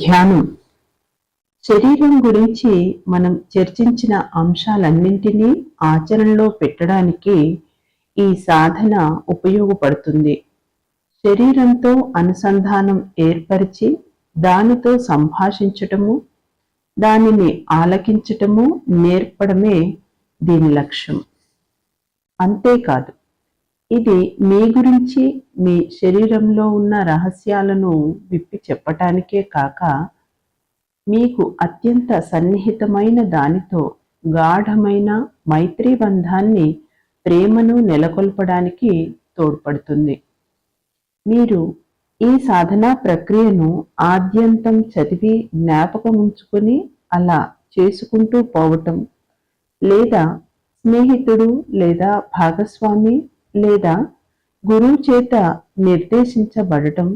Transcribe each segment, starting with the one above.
ధ్యానం. శరీరం గురించి మనం చర్చించిన అంశాలన్నింటినీ ఆచరణలో పెట్టడానికి ఈ సాధన ఉపయోగపడుతుంది. శరీరంతో అనుసంధానం ఏర్పరిచి దానితో సంభాషించటము, దానిని ఆలకించటము నేర్పడమే దీని లక్ష్యం. అంతేకాదు, ఇది మీ గురించి, మీ శరీరంలో ఉన్న రహస్యాలను విప్పి చెప్పటానికే కాక, మీకు అత్యంత సన్నిహితమైన దానితో గాఢమైన మైత్రీ బంధాన్ని, ప్రేమను నెలకొల్పడానికి తోడ్పడుతుంది. మీరు ఈ సాధనా ప్రక్రియను ఆద్యంతం చదివి జ్ఞాపకం ఉంచుకొని అలా చేసుకుంటూ పోవటం, లేదా స్నేహితుడు లేదా భాగస్వామి లేదా గురువు చేత నిర్దేశించబడటం,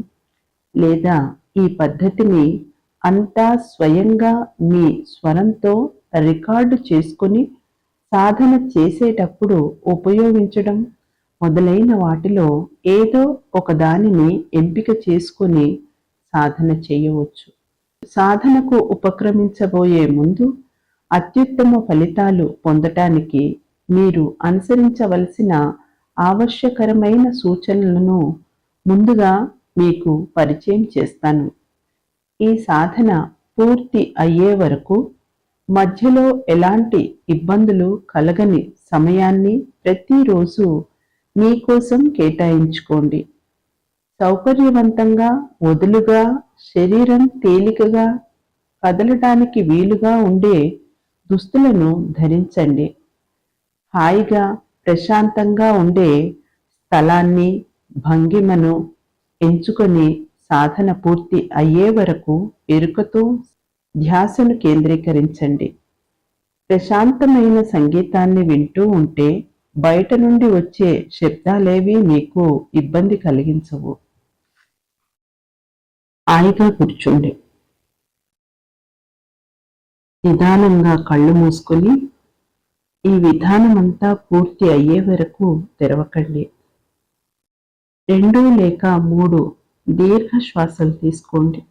లేదా ఈ పద్ధతిని అంతా స్వయంగా మీ స్వరంతో రికార్డు చేసుకొని సాధన చేసేటప్పుడు ఉపయోగించడం మొదలైన వాటిలో ఏదో ఒక దానిని ఎంపిక చేసుకొని సాధన చేయవచ్చు. సాధనకు ఉపక్రమించబోయే ముందు అత్యుత్తమ ఫలితాలు పొందటానికి మీరు అనుసరించవలసిన ఆవశ్యకరమైన సూచనలను ముందుగా మీకు పరిచయం చేస్తాను. ఈ సాధన పూర్తి అయ్యే వరకు మధ్యలో ఎలాంటి ఇబ్బందులు కలగని సమయాన్ని ప్రతిరోజు మీకోసం కేటాయించుకోండి. సౌకర్యవంతంగా, వదులుగా, శరీరం తేలికగా కదలటానికి వీలుగా ఉండే దుస్తులను ధరించండి. హాయిగా, ప్రశాంతంగా ఉండే స్థలాన్ని, భంగిమను ఎంచుకొని సాధన పూర్తి అయ్యే వరకు ఎరుకతో ధ్యాసను కేంద్రీకరించండి. ప్రశాంతమైన సంగీతాన్ని వింటూ ఉంటే బయట నుండి వచ్చే శబ్దాలేవీ మీకు ఇబ్బంది కలిగించవు. హాయిగా కూర్చోండి. నిదానంగా కళ్ళు మూసుకొని ఈ విధానమంతా పూర్తి అయ్యే వరకు తెరవకండి. 2 లేక 3 దీర్ఘ శ్వాసలు తీసుకోండి.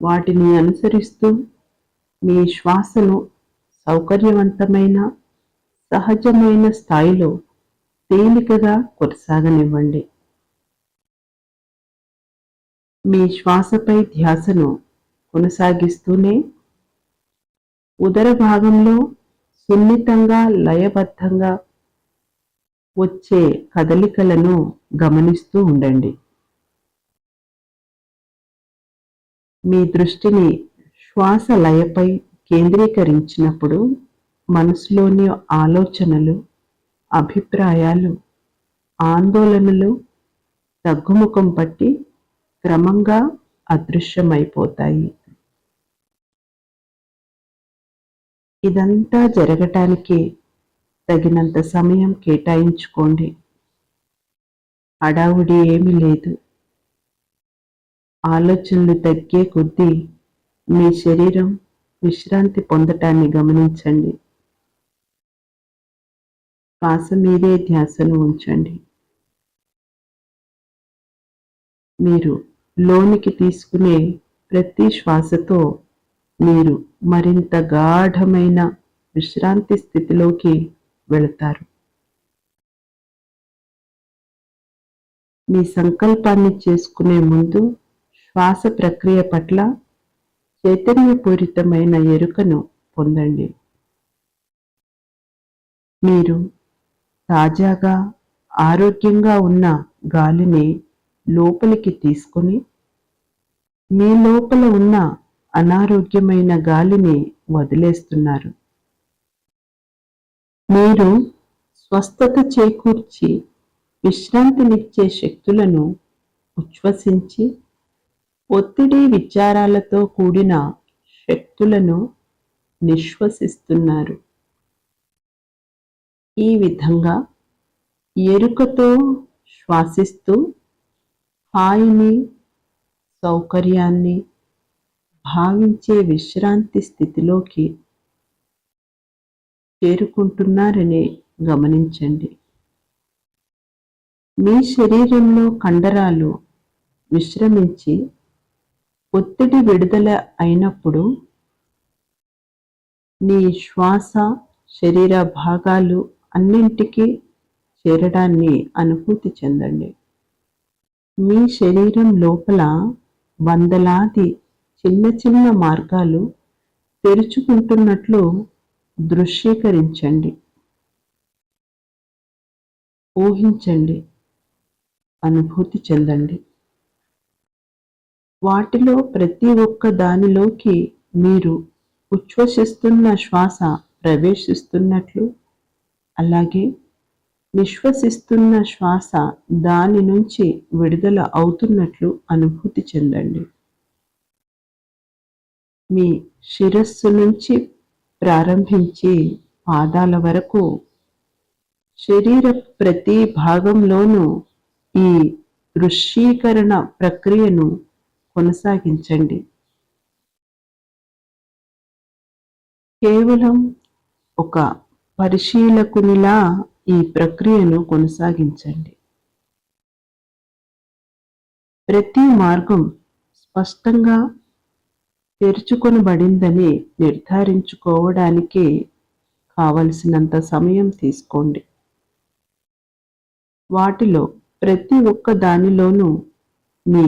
వాటిని అనుసరిస్తూ మీ శ్వాసను సౌకర్యవంతమైన, సహజమైన స్థాయిలో తేలికగా కొనసాగనివ్వండి. మీ శ్వాసపై ధ్యాసను కొనసాగిస్తూనే ఉదర భాగంలో సున్నితంగా, లయబద్ధంగా వచ్చే కదలికలను గమనిస్తూ ఉండండి. మీ దృష్టిని శ్వాస లయపై కేంద్రీకరించినప్పుడు మనసులోని ఆలోచనలు, అభిప్రాయాలు, ఆందోళనలు తగ్గుముఖం పట్టి క్రమంగా అదృశ్యమైపోతాయి. ఇదంతా జరగటానికి తగినంత సమయం కేటాయించుకోండి. హడావుడి ఏమీ లేదు. ఆలోచనలు తగ్గే కొద్దీ మీ శరీరం విశ్రాంతి పొందటాన్ని గమనించండి. శ్వాస మీదే ధ్యాసను ఉంచండి. మీరు లోనికి తీసుకునే ప్రతి శ్వాసతో మీరు మరింత గాఢమైన విశ్రాంతి స్థితిలోకి వెళతారు. మీ సంకల్పాన్ని చేసుకునే ముందు శ్వాస ప్రక్రియ పట్ల చైతన్యపూరితమైన ఎరుకను పొందండి. మీరు తాజాగా, ఆరోగ్యంగా ఉన్న గాలిని లోపలికి తీసుకొని మీ లోపల ఉన్న అనారోగ్యమైన గాలిని వదిలేస్తున్నారు. మీరు స్వస్థత చేకూర్చి విశ్రాంతినిచ్చే శక్తులను ఉచ్ఛ్వసించి ఒత్తిడి, విచారాలతో కూడిన శక్తులను నిశ్వసిస్తున్నారు. ఈ విధంగా ఎరుకతో శ్వాసిస్తూ హాయిని, సౌకర్యాన్ని భావించే విశ్రాంతి స్థితిలోకి చేరుకుంటున్నారని గమనించండి. మీ శరీరంలో కండరాలు విశ్రమించి ఒత్తిడి విడుదల అయినప్పుడు నీ శ్వాస శరీర భాగాలు అన్నింటికీ చేరడాన్ని అనుభూతి చెందండి. మీ శరీరం లోపల వందలాది చిన్న చిన్న మార్గాలు తెరుచుకుంటున్నట్లు దృశ్యీకరించండి, ఊహించండి, అనుభూతి చెందండి. వాటిలో ప్రతి ఒక్క దానిలోకి మీరు ఉచ్ఛ్వసిస్తున్న శ్వాస ప్రవేశిస్తున్నట్లు, అలాగే నిశ్వసిస్తున్న శ్వాస దాని నుంచి విడుదల అవుతున్నట్లు అనుభూతి చెందండి. మీ శిరస్సు నుంచి ప్రారంభించి పాదాల వరకు శరీర ప్రతి భాగంలోనూ ఈ దృశ్యీకరణ ప్రక్రియను కొనసాగించండి. కేవలం ఒక పరిశీలకునిలా ఈ ప్రక్రియను కొనసాగించండి. ప్రతి మార్గం స్పష్టంగా తెరుచుకొనబడిందని నిర్ధారించుకోవడానికి కావలసినంత సమయం తీసుకోండి. వాటిలో ప్రతి ఒక్క దానిలోనూ మీ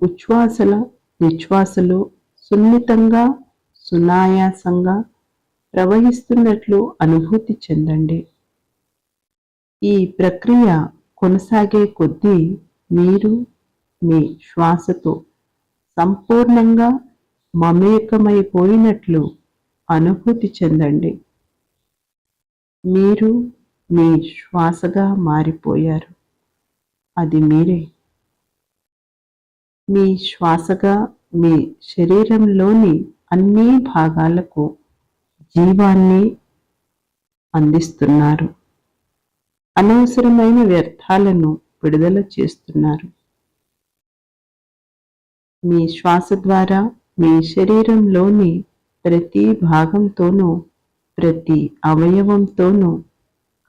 ఉచ్ఛ్వాసల నిశ్వాసలు సున్నితంగా సునాయాసంగా ప్రవహిస్తున్నట్లు అనుభూతి చెందండి. ఈ ప్రక్రియ కొనసాగే కొద్దీ మీరు మీ శ్వాసతో సంపూర్ణంగా మమేకమైపోయినట్లు అనుభూతి చెందండి. మీరు మీ శ్వాసగా మారిపోయారు. అది మీరే. మీ శ్వాసగా మీ శరీరంలోని అన్ని భాగాలకు జీవాన్ని అందిస్తున్నారు. అనవసరమైన వ్యర్థాలను విడుదల చేస్తున్నారు. మీ శ్వాస ద్వారా మీ శరీరంలోని ప్రతి భాగంతోనూ, ప్రతి అవయవంతోనూ,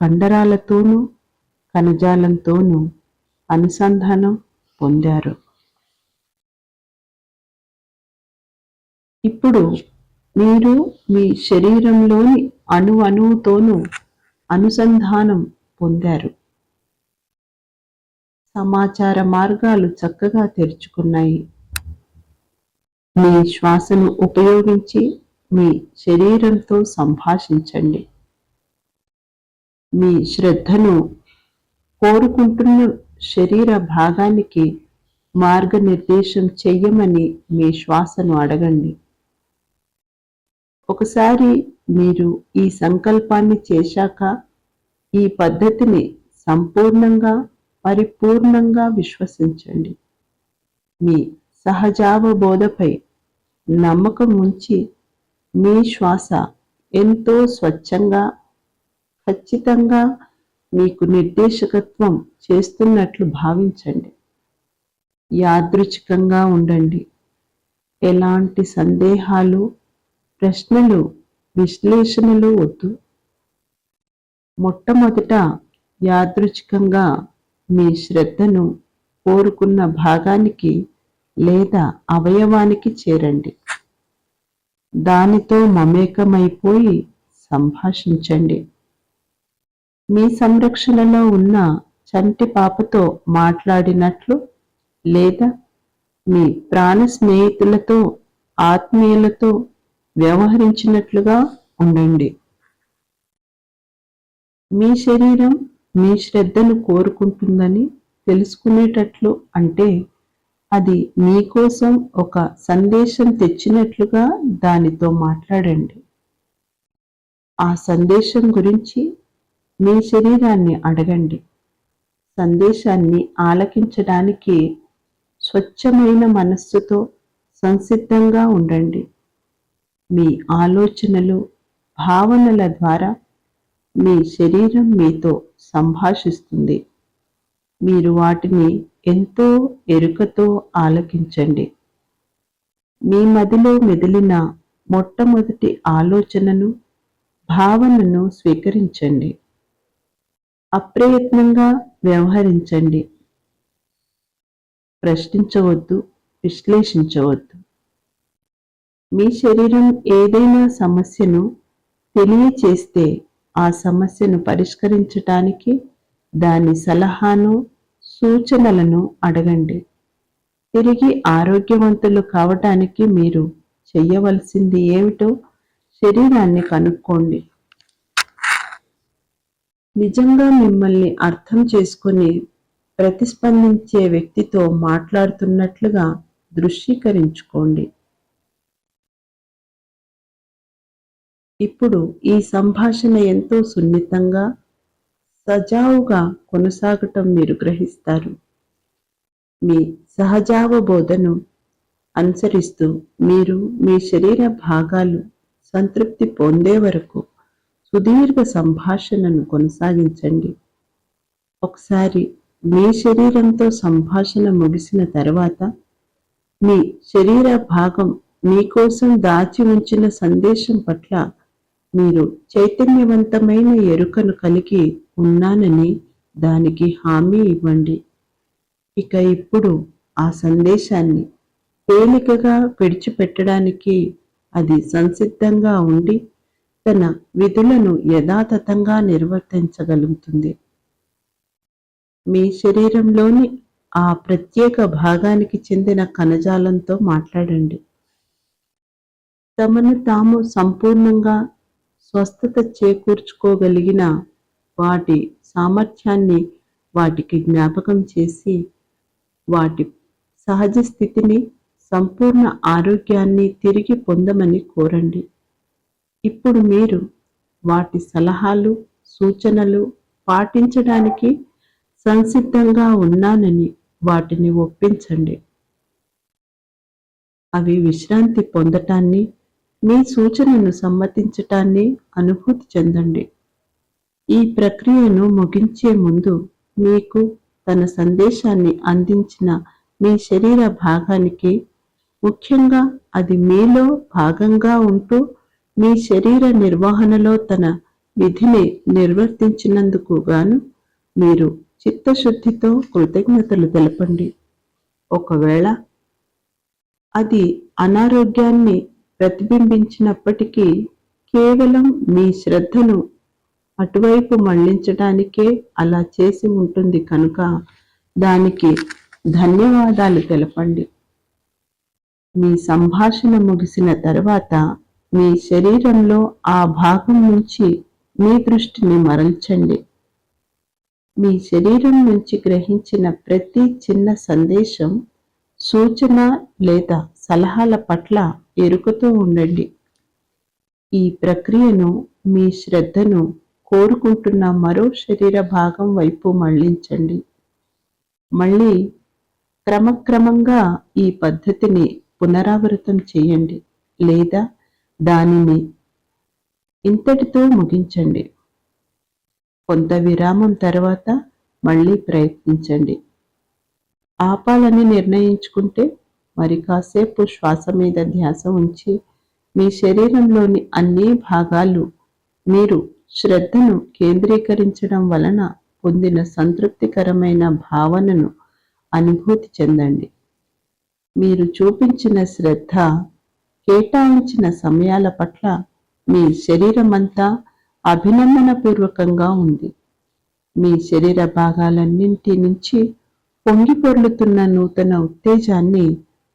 కండరాలతోనూ, కణజాలంతోనూ అనుసంధానం పొందారు. ఇప్పుడు మీరు మీ శరీరంలోని అణువుతోనూ అనుసంధానం పొందారు. సమాచార మార్గాలు చక్కగా తెరుచుకున్నాయి. మీ శ్వాసను ఉపయోగించి మీ శరీరంతో సంభాషించండి. మీ శ్రద్ధను కోరుకుంటున్న శరీర భాగానికి మార్గనిర్దేశం చెయ్యమని మీ శ్వాసను అడగండి. ఒకసారి మీరు ఈ సంకల్పాన్ని చేశాక ఈ పద్ధతిని సంపూర్ణంగా పరిపూర్ణంగా విశ్వసించండి. మీ సహజావబోధపై నమ్మకం ఉంచి మీ శ్వాస ఎంతో స్వచ్ఛంగా ఖచ్చితంగా మీకు నిర్దేశకత్వం చేస్తున్నట్లు భావించండి. యాదృచ్ఛికంగా ఉండండి. ఎలాంటి సందేహాలు, ప్రశ్నలు, విశ్లేషణలు వద్దు. మొట్టమొదట యాదృచ్ఛికంగా మీ శ్రద్ధను కోరుకున్న భాగానికి లేదా అవయవానికి చేరండి. దానితో మమేకమైపోయి సంభాషించండి. మీ సంరక్షణలో ఉన్న చంటి పాపతో మాట్లాడినట్లు లేదా మీ ప్రాణ స్నేహితులతో, ఆత్మీయులతో వ్యవహరించినట్లుగా ఉండండి. మీ శరీరం మీ శ్రద్ధను కోరుకుంటుందని తెలుసుకునేటట్లు, అంటే అది మీకోసం ఒక సందేశం తెచ్చినట్లుగా దానితో మాట్లాడండి. ఆ సందేశం గురించి మీ శరీరాన్ని అడగండి. సందేశాన్ని ఆలకించడానికి స్వచ్ఛమైన మనస్సుతో సంసిద్ధంగా ఉండండి. మీ ఆలోచనలు, భావనల ద్వారా మీ శరీరం మీతో సంభాషిస్తుంది. మీరు వాటిని ఎంతో ఎరుకతో ఆలకించండి. మీ మదిలో మెదిలిన మొట్టమొదటి ఆలోచనను, భావనను స్వీకరించండి. అప్రయత్నంగా వ్యవహరించండి. ప్రశ్నించవద్దు, విశ్లేషించవద్దు. మీ శరీరం ఏదైనా సమస్యను తెలియచేస్తే ఆ సమస్యను పరిష్కరించటానికి దాని సలహాను, సూచనలను అడగండి. తిరిగి ఆరోగ్యవంతులు కావటానికి మీరు చెయ్యవలసింది ఏమిటో శరీరాన్ని కనుక్కోండి. నిజంగా మిమ్మల్ని అర్థం చేసుకుని ప్రతిస్పందించే వ్యక్తితో మాట్లాడుతున్నట్లుగా దృశ్యీకరించుకోండి. ఇప్పుడు ఈ సంభాషణ ఎంతో సున్నితంగా, సజావుగా కొనసాగటం మీరు గ్రహిస్తారు. మీ సహజావబోధను అనుసరిస్తూ మీరు మీ శరీర భాగాలు సంతృప్తి పొందే వరకు సుదీర్ఘ సంభాషణను కొనసాగించండి. ఒకసారి మీ శరీరంతో సంభాషణ ముగిసిన తర్వాత మీ శరీర భాగం మీకోసం దాచి ఉంచిన సందేశం పట్ల మీరు చైతన్యవంతమైన ఎరుకను కలిగి ఉన్నానని దానికి హామీ ఇవ్వండి. ఇక ఇప్పుడు ఆ సందేశాన్ని తేలికగా విడిచిపెట్టడానికి అది సంసిద్ధంగా ఉండి తన విధులను యథాతథంగా నిర్వర్తించగలుగుతుంది. మీ శరీరంలోని ఆ ప్రత్యేక భాగానికి చెందిన కణజాలంతో మాట్లాడండి. తమను తాము సంపూర్ణంగా స్వస్థత చేకూర్చుకోగలిగిన వాటి సామర్థ్యాన్ని వాటికి జ్ఞాపకం చేసి వాటి సహజ స్థితిని, సంపూర్ణ ఆరోగ్యాన్ని తిరిగి పొందమని కోరండి. ఇప్పుడు మీరు వాటి సలహాలు, సూచనలు పాటించడానికి సంసిద్ధంగా ఉన్నానని వాటిని ఒప్పించండి. అవి విశ్రాంతి పొందటాన్ని, మీ సూచనను సమ్మతించటాన్ని అనుభూతి చెందండి. ఈ ప్రక్రియను ముగించే ముందు మీకు తన సందేశాన్ని అందించిన మీ శరీర భాగానికి, ముఖ్యంగా అది మీలో భాగంగా ఉంటూ మీ శరీర నిర్వహణలో తన విధిని నిర్వర్తించినందుకు గాను మీరు చిత్తశుద్ధితో కృతజ్ఞతలు తెలపండి. ఒకవేళ అది అనారోగ్యాన్ని ప్రతిబింబించినప్పటికీ కేవలం మీ శ్రద్ధను అటువైపు మళ్లించడానికే అలా చేసి ఉంటుంది కనుక దానికి ధన్యవాదాలు తెలపండి. మీ సంభాషణ ముగిసిన తర్వాత మీ శరీరంలో ఆ భాగం నుంచి మీ దృష్టిని మరల్చండి. మీ శరీరం నుంచి గ్రహించిన ప్రతి చిన్న సందేశం, సూచన లేదా సలహాల పట్ల ఎరుకతో ఉండండి. ఈ ప్రక్రియను మీ శ్రద్ధను కోరుకుంటున్న మరో శరీర భాగం వైపు మళ్లించండి. మళ్ళీ క్రమక్రమంగా ఈ పద్ధతిని పునరావృతం చేయండి లేదా దానిని ఇంతటితో ముగించండి. కొంత విరామం తర్వాత మళ్ళీ ప్రయత్నించండి. ఆపాలని నిర్ణయించుకుంటే మరి కాసేపు శ్వాస మీద ధ్యాస ఉంచి మీ శరీరంలోని అన్ని భాగాలు మీరు శ్రద్ధను కేంద్రీకరించడం వలన పొందిన సంతృప్తికరమైన భావనను అనుభూతి చెందండి. మీరు చూపించిన శ్రద్ధ, కేటాయించిన సమయాల పట్ల మీ శరీరమంతా అభినందనపూర్వకంగా ఉంది. మీ శరీర భాగాలన్నింటి నుంచి పొంగి పొర్లుతున్న నూతన ఉత్తేజాన్ని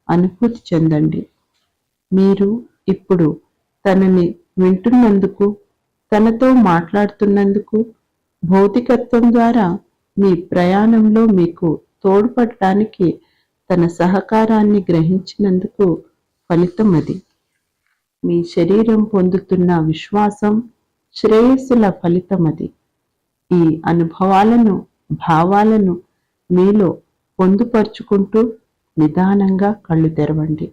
అనుభూతి చెందండి. మీరు ఇప్పుడు తనని వింటున్నందుకు, తనతో మాట్లాడుతున్నందుకు, భౌతికత్వం ద్వారా మీ ప్రయాణంలో మీకు తోడ్పడటానికి తన సహకారాన్ని గ్రహించినందుకు ఫలితం అది. మీ శరీరం పొందుతున్న విశ్వాసం, శ్రేయస్సుల ఫలితం అది. ఈ అనుభవాలను, భావాలను మీలో పొందుపరుచుకుంటూ నిదానంగా కళ్ళు తెరవండి.